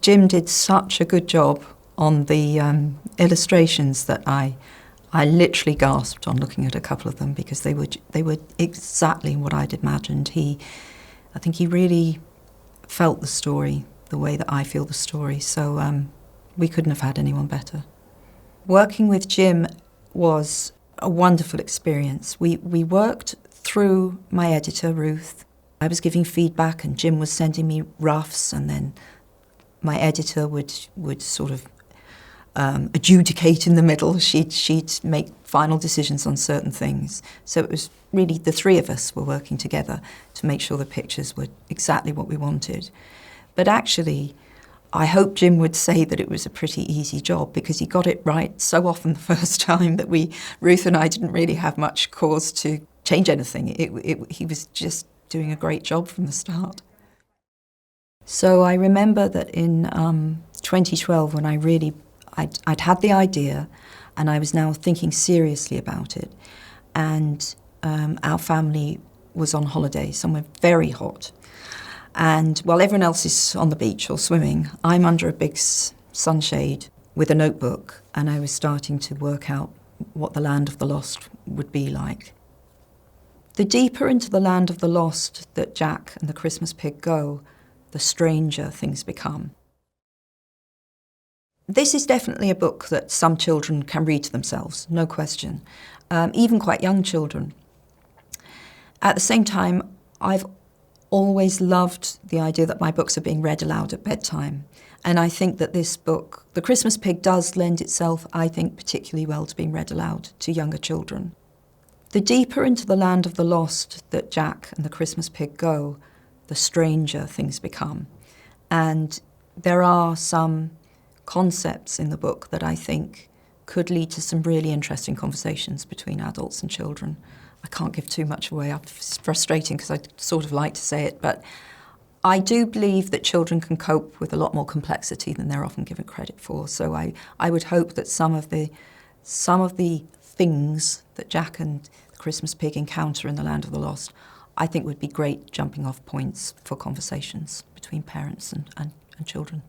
Jim did such a good job on the illustrations that I literally gasped on looking at a couple of them, because they were exactly what I'd imagined. I think he really felt the story the way that I feel the story, so we couldn't have had anyone better. Working with Jim was a wonderful experience. We worked through my editor, Ruth. I was giving feedback and Jim was sending me roughs, and then my editor would sort of adjudicate in the middle. She'd make final decisions on certain things. So it was really the three of us were working together to make sure the pictures were exactly what we wanted. But actually, I hope Jim would say that it was a pretty easy job, because he got it right so often the first time that Ruth and I didn't really have much cause to change anything. He was just doing a great job from the start. So I remember that in 2012, when I'd had the idea and I was now thinking seriously about it, and our family was on holiday somewhere very hot. And while everyone else is on the beach or swimming, I'm under a big sunshade with a notebook, and I was starting to work out what the land of the lost would be like. The deeper into the land of the lost that Jack and the Christmas pig go, the stranger things become. This is definitely a book that some children can read to themselves, no question, even quite young children. At the same time, I've always loved the idea that my books are being read aloud at bedtime. And I think that this book, The Christmas Pig, does lend itself, I think, particularly well to being read aloud to younger children. The deeper into the land of the lost that Jack and the Christmas pig go, the stranger things become. And there are some concepts in the book that I think could lead to some really interesting conversations between adults and children. I can't give too much away. It's frustrating because I sort of like to say it, but I do believe that children can cope with a lot more complexity than they're often given credit for. So I would hope that some of the things that Jack and the Christmas pig encounter in the land of the lost, I think would be great jumping off points for conversations between parents and children.